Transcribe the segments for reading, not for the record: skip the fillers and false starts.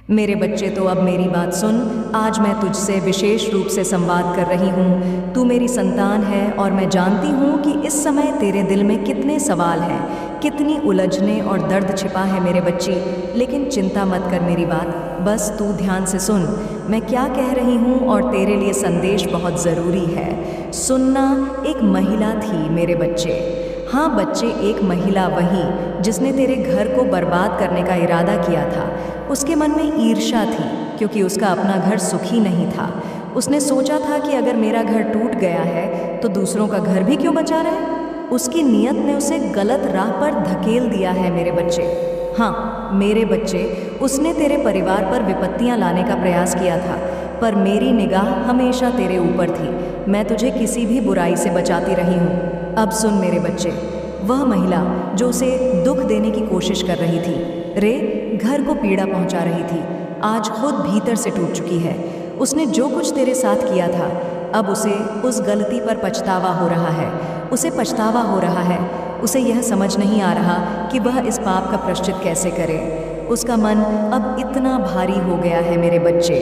मेरे बच्चे तो अब मेरी बात सुन। आज मैं तुझसे विशेष रूप से संवाद कर रही हूँ। तू मेरी संतान है और मैं जानती हूँ कि इस समय तेरे दिल में कितने सवाल हैं, कितनी उलझने और दर्द छिपा है मेरे बच्ची। लेकिन चिंता मत कर मेरी बात, बस तू ध्यान से सुन मैं क्या कह रही हूँ। और तेरे लिए संदेश बहुत ज़रूरी है, सुनना। एक महिला थी मेरे बच्चे, हाँ बच्चे, एक महिला वही जिसने तेरे घर को बर्बाद करने का इरादा किया था। उसके मन में ईर्ष्या थी क्योंकि उसका अपना घर सुखी नहीं था। उसने सोचा था कि अगर मेरा घर टूट गया है तो दूसरों का घर भी क्यों बचा रहे। उसकी नीयत ने उसे गलत राह पर धकेल दिया है मेरे बच्चे। हाँ मेरे बच्चे, उसने तेरे परिवार पर विपत्तियां लाने का प्रयास किया था, पर मेरी निगाह हमेशा तेरे ऊपर थी। मैं तुझे किसी भी बुराई से बचाती रही हूँ। अब सुन मेरे बच्चे, वह महिला जो उसे दुख देने की कोशिश कर रही थी, घर को पीड़ा पहुंचा रही थी, आज खुद भीतर से टूट चुकी है। उसने जो कुछ तेरे साथ किया था, अब उसे उस गलती पर पछतावा हो रहा है। उसे पछतावा हो रहा है। उसे यह समझ नहीं आ रहा कि वह इस पाप का प्रायश्चित कैसे करे। उसका मन अब इतना भारी हो गया है मेरे बच्चे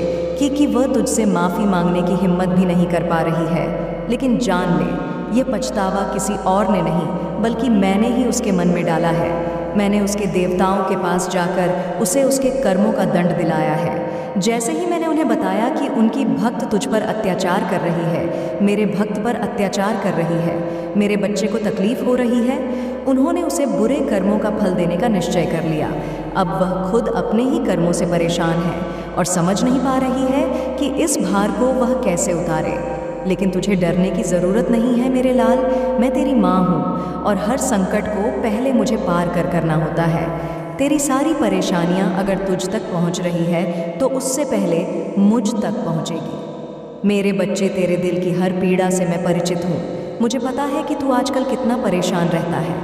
कि वह तुझसे माफ़ी मांगने की हिम्मत भी नहीं कर पा रही है। लेकिन जान ले, ये पछतावा किसी और ने नहीं बल्कि मैंने ही उसके मन में डाला है। मैंने उसके देवताओं के पास जाकर उसे उसके कर्मों का दंड दिलाया है। जैसे ही मैंने उन्हें बताया कि उनकी भक्त तुझ पर अत्याचार कर रही है, मेरे भक्त पर अत्याचार कर रही है, मेरे बच्चे को तकलीफ हो रही है, उन्होंने उसे बुरे कर्मों का फल देने का निश्चय कर लिया। अब वह खुद अपने ही कर्मों से परेशान है और समझ नहीं पा रही है कि इस भार को वह कैसे उतारे। लेकिन तुझे डरने की ज़रूरत नहीं है मेरे लाल, मैं तेरी माँ हूँ और हर संकट को पहले मुझे पार करना होता है। तेरी सारी परेशानियाँ अगर तुझ तक पहुँच रही है तो उससे पहले मुझ तक पहुँचेगी। मेरे बच्चे, तेरे दिल की हर पीड़ा से मैं परिचित हूँ। मुझे पता है कि तू आजकल कितना परेशान रहता है।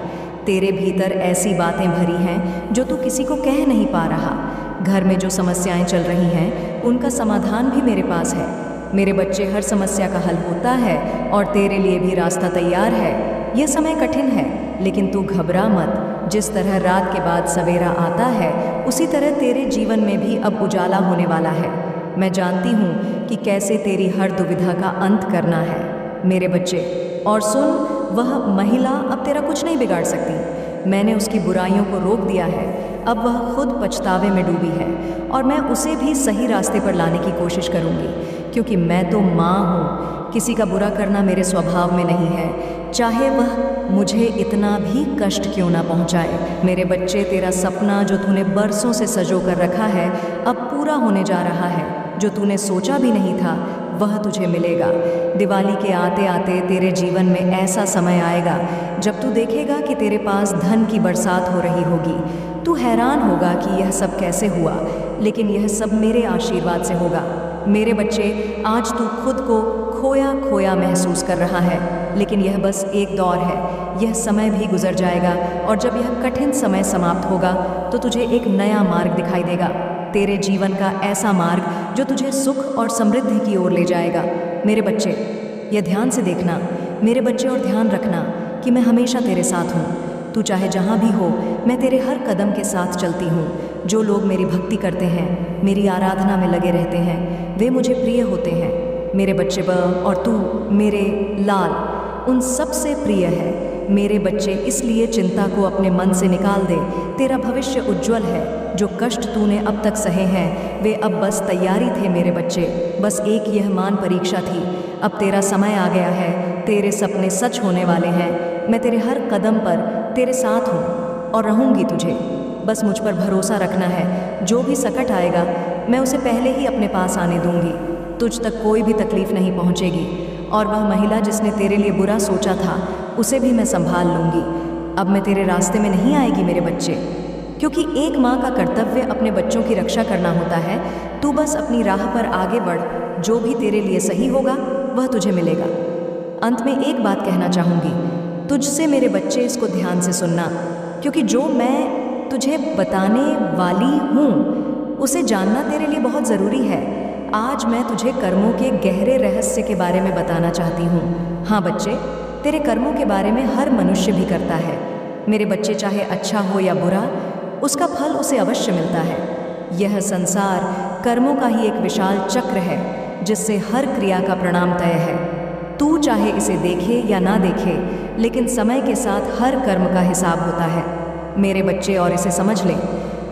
तेरे भीतर ऐसी बातें भरी हैं जो तू किसी को कह नहीं पा रहा। घर में जो समस्याएं चल रही हैं उनका समाधान भी मेरे पास है। मेरे बच्चे, हर समस्या का हल होता है और तेरे लिए भी रास्ता तैयार है। यह समय कठिन है लेकिन तू घबरा मत। जिस तरह रात के बाद सवेरा आता है उसी तरह तेरे जीवन में भी अब उजाला होने वाला है। मैं जानती हूँ कि कैसे तेरी हर दुविधा का अंत करना है मेरे बच्चे। और सुन, वह महिला अब तेरा कुछ नहीं बिगाड़ सकती। मैंने उसकी बुराइयों को रोक दिया है। अब वह खुद पछतावे में डूबी है और मैं उसे भी सही रास्ते पर लाने की कोशिश करूँगी, क्योंकि मैं तो माँ हूँ। किसी का बुरा करना मेरे स्वभाव में नहीं है, चाहे वह मुझे इतना भी कष्ट क्यों ना पहुँचाए। मेरे बच्चे, तेरा सपना जो तूने बरसों से संजो कर रखा है अब पूरा होने जा रहा है। जो तूने सोचा भी नहीं था वह तुझे मिलेगा। दिवाली के आते आते तेरे जीवन में ऐसा समय आएगा जब तू देखेगा कि तेरे पास धन की बरसात हो रही होगी। तू हैरान होगा कि यह सब कैसे हुआ, लेकिन यह सब मेरे आशीर्वाद से होगा। मेरे बच्चे, आज तू खुद को खोया खोया महसूस कर रहा है, लेकिन यह बस एक दौर है। यह समय भी गुजर जाएगा और जब यह कठिन समय समाप्त होगा तो तुझे एक नया मार्ग दिखाई देगा। तेरे जीवन का ऐसा मार्ग जो तुझे सुख और समृद्धि की ओर ले जाएगा। मेरे बच्चे, यह ध्यान से देखना मेरे बच्चे, और ध्यान रखना कि मैं हमेशा तेरे साथ हूँ। तू चाहे जहाँ भी हो, मैं तेरे हर कदम के साथ चलती हूँ। जो लोग मेरी भक्ति करते हैं, मेरी आराधना में लगे रहते हैं, वे मुझे प्रिय होते हैं। मेरे बच्चे, और तू मेरे लाल उन सब से प्रिय है। मेरे बच्चे, इसलिए चिंता को अपने मन से निकाल दे। तेरा भविष्य उज्जवल है। जो कष्ट तूने अब तक सहे हैं वे अब बस तैयारी थे मेरे बच्चे। बस एक यह मान परीक्षा थी। अब तेरा समय आ गया है। तेरे सपने सच होने वाले हैं। मैं तेरे हर कदम पर तेरे साथ हूँ और रहूँगी तुझे। बस मुझ पर भरोसा रखना है। जो भी संकट आएगा मैं उसे पहले ही अपने पास आने दूंगी। तुझ तक कोई भी तकलीफ नहीं पहुँचेगी। और वह महिला जिसने तेरे लिए बुरा सोचा था उसे भी मैं संभाल लूँगी। अब मैं तेरे रास्ते में नहीं आएगी मेरे बच्चे, क्योंकि एक माँ का कर्तव्य अपने बच्चों की रक्षा करना होता है। तू बस अपनी राह पर आगे बढ़। जो भी तेरे लिए सही होगा वह तुझे मिलेगा। अंत में एक बात कहना चाहूँगी तुझसे मेरे बच्चे, इसको ध्यान से सुनना, क्योंकि जो मैं तुझे बताने वाली हूँ उसे जानना तेरे लिए बहुत ज़रूरी है। आज मैं तुझे कर्मों के गहरे रहस्य के बारे में बताना चाहती हूँ। हाँ बच्चे, तेरे कर्मों के बारे में हर मनुष्य भी करता है मेरे बच्चे। चाहे अच्छा हो या बुरा, उसका फल उसे अवश्य मिलता है। यह संसार कर्मों का ही एक विशाल चक्र है जिससे हर क्रिया का परिणाम तय है। तू चाहे इसे देखे या ना देखे, लेकिन समय के साथ हर कर्म का हिसाब होता है मेरे बच्चे, और इसे समझ ले।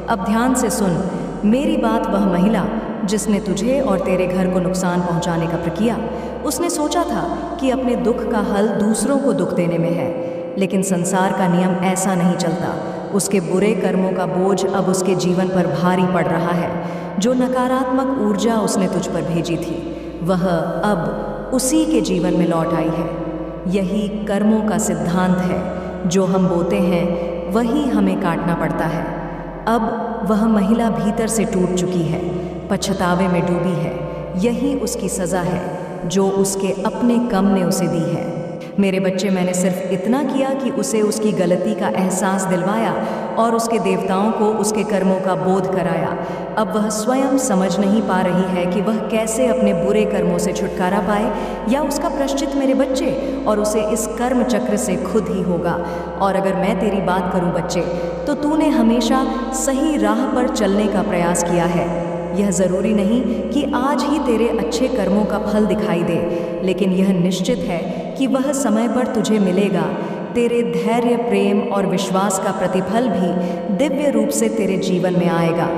अब ध्यान से सुन मेरी बात। वह महिला जिसने तुझे और तेरे घर को नुकसान पहुंचाने का प्रकिया, उसने सोचा था कि अपने दुख का हल दूसरों को दुख देने में है, लेकिन संसार का नियम ऐसा नहीं चलता। उसके बुरे कर्मों का बोझ अब उसके जीवन पर भारी पड़ रहा है। जो नकारात्मक ऊर्जा उसने तुझ पर भेजी थी, वह अब उसी के जीवन में लौट आई है। यही कर्मों का सिद्धांत है। जो हम बोते हैं वही हमें काटना पड़ता है। अब वह महिला भीतर से टूट चुकी है, पछतावे में डूबी है। यही उसकी सज़ा है जो उसके अपने कर्म ने उसे दी है। मेरे बच्चे, मैंने सिर्फ इतना किया कि उसे उसकी गलती का एहसास दिलवाया और उसके देवताओं को उसके कर्मों का बोध कराया। अब वह स्वयं समझ नहीं पा रही है कि वह कैसे अपने बुरे कर्मों से छुटकारा पाए, या उसका प्रायश्चित मेरे बच्चे, और उसे इस कर्म चक्र से खुद ही होगा। और अगर मैं तेरी बात करूं बच्चे, तो तूने हमेशा सही राह पर चलने का प्रयास किया है। यह ज़रूरी नहीं कि आज ही तेरे अच्छे कर्मों का फल दिखाई दे, लेकिन यह निश्चित है कि वह समय पर तुझे मिलेगा। तेरे धैर्य, प्रेम और विश्वास का प्रतिफल भी दिव्य रूप से तेरे जीवन में आएगा।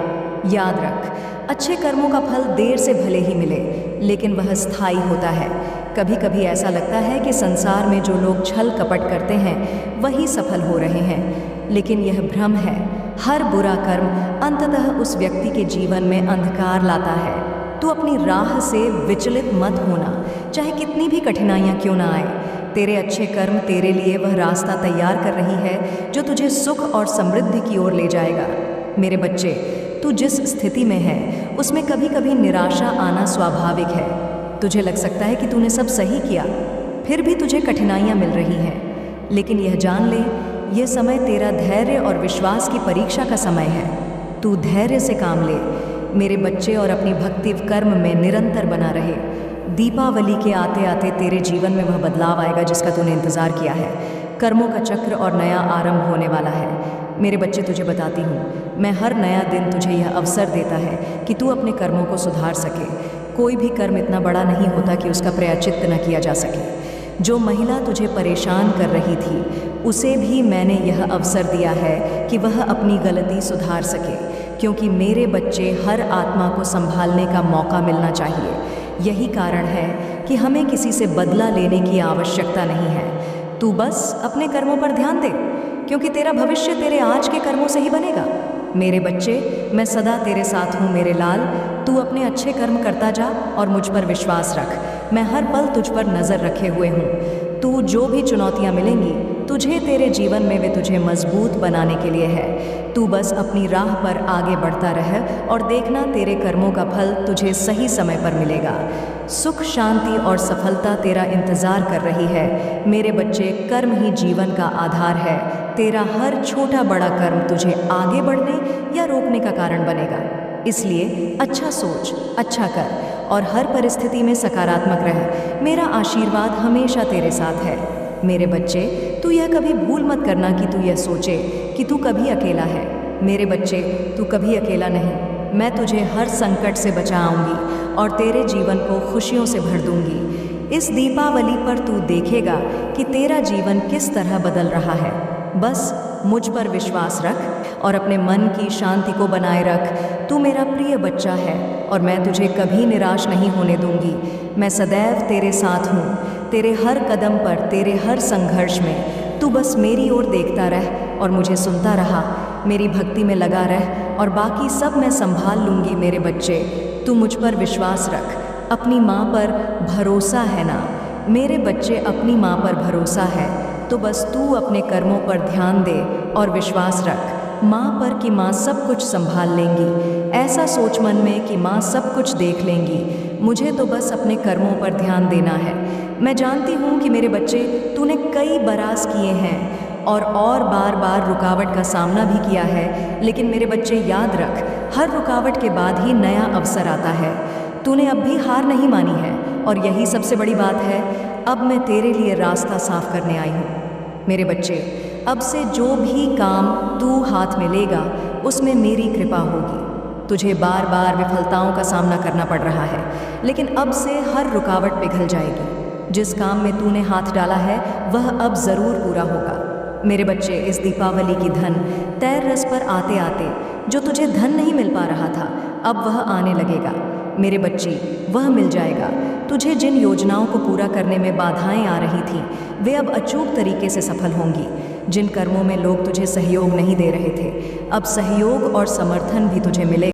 याद रख, अच्छे कर्मों का फल देर से भले ही मिले, लेकिन वह स्थायी होता है। कभी कभी ऐसा लगता है कि संसार में जो लोग छल कपट करते हैं वही सफल हो रहे हैं, लेकिन यह भ्रम है। हर बुरा कर्म अंततः उस व्यक्ति के जीवन में अंधकार लाता है। तू अपनी राह से विचलित मत होना, चाहे कितनी भी कठिनाइयाँ क्यों ना आए। तेरे अच्छे कर्म तेरे लिए वह रास्ता तैयार कर रही है जो तुझे सुख और समृद्धि की ओर ले जाएगा। मेरे बच्चे, तू जिस स्थिति में है उसमें कभी कभी निराशा आना स्वाभाविक है। तुझे लग सकता है कि तूने सब सही किया, फिर भी तुझे कठिनाइयाँ मिल रही हैं, लेकिन यह जान ले, यह समय तेरा धैर्य और विश्वास की परीक्षा का समय है। तू धैर्य से काम ले मेरे बच्चे, और अपनी भक्ति कर्म में निरंतर बना रहे। दीपावली के आते आते तेरे जीवन में वह बदलाव आएगा जिसका तूने इंतज़ार किया है। कर्मों का चक्र और नया आरंभ होने वाला है। मेरे बच्चे, तुझे बताती हूँ, मैं हर नया दिन तुझे यह अवसर देता है कि तू अपने कर्मों को सुधार सके। कोई भी कर्म इतना बड़ा नहीं होता कि उसका प्रायश्चित न किया जा सके। जो महिला तुझे परेशान कर रही थी, उसे भी मैंने यह अवसर दिया है कि वह अपनी गलती सुधार सके, क्योंकि मेरे बच्चे, हर आत्मा को संभालने का मौका मिलना चाहिए। यही कारण है कि हमें किसी से बदला लेने की आवश्यकता नहीं है। तू बस अपने कर्मों पर ध्यान दे, क्योंकि तेरा भविष्य तेरे आज के कर्मों से ही बनेगा। मेरे बच्चे, मैं सदा तेरे साथ हूँ मेरे लाल। तू अपने अच्छे कर्म करता जा और मुझ पर विश्वास रख। मैं हर पल तुझ पर नज़र रखे हुए हूँ। तू जो भी चुनौतियाँ मिलेंगी तुझे तेरे जीवन में, वे तुझे मजबूत बनाने के लिए है। तू बस अपनी राह पर आगे बढ़ता रह और देखना, तेरे कर्मों का फल तुझे सही समय पर मिलेगा। सुख, शांति और सफलता तेरा इंतज़ार कर रही है। मेरे बच्चे, कर्म ही जीवन का आधार है। तेरा हर छोटा बड़ा कर्म तुझे आगे बढ़ने या रोकने का कारण बनेगा। इसलिए अच्छा सोच, अच्छा कर और हर परिस्थिति में सकारात्मक रह। मेरा आशीर्वाद हमेशा तेरे साथ है। मेरे बच्चे, तू यह कभी भूल मत करना कि तू यह सोचे कि तू कभी अकेला है। मेरे बच्चे, तू कभी अकेला नहीं। मैं तुझे हर संकट से बचाऊंगी और तेरे जीवन को खुशियों से भर दूंगी। इस दीपावली पर तू देखेगा कि तेरा जीवन किस तरह बदल रहा है। बस मुझ पर विश्वास रख और अपने मन की शांति को बनाए रख। तू मेरा प्रिय बच्चा है और मैं तुझे कभी निराश नहीं होने दूंगी। मैं सदैव तेरे साथ हूँ। तेरे हर कदम पर, तेरे हर संघर्ष में तू बस मेरी ओर देखता रह और मुझे सुनता रहा। मेरी भक्ति में लगा रह और बाकी सब मैं संभाल लूँगी। मेरे बच्चे, तू मुझ पर विश्वास रख। अपनी माँ पर भरोसा है ना? मेरे बच्चे, अपनी माँ पर भरोसा है तो बस तू अपने कर्मों पर ध्यान दे और विश्वास रख माँ पर कि माँ सब कुछ संभाल लेंगी। ऐसा सोच मन में कि माँ सब कुछ देख लेंगी। मुझे तो बस अपने कर्मों पर ध्यान देना है। मैं जानती हूँ कि मेरे बच्चे, तूने कई बरास किए हैं और बार बार रुकावट का सामना भी किया है, लेकिन मेरे बच्चे याद रख, हर रुकावट के बाद ही नया अवसर आता है। तूने अब भी हार नहीं मानी है और यही सबसे बड़ी बात है। अब मैं तेरे लिए रास्ता साफ करने आई हूँ। मेरे बच्चे, अब से जो भी काम तू हाथ में लेगा उसमें मेरी कृपा होगी। तुझे बार बार विफलताओं का सामना करना पड़ रहा है, लेकिन अब से हर रुकावट पिघल जाएगी। जिस काम में तूने हाथ डाला है वह अब ज़रूर पूरा होगा। मेरे बच्चे, इस दीपावली की धन तैर रस पर आते आते जो तुझे धन नहीं मिल पा रहा था, अब वह आने लगेगा। मेरे बच्चे, वह मिल जाएगा। तुझे जिन योजनाओं को पूरा करने में बाधाएं आ रही थीं, वे अब अचूक तरीके से सफल होंगी। जिन कर्मों में लोग तुझे सहयोग नहीं दे रहे थे, अब सहयोग और समर्थन भी तुझे मिलेगा।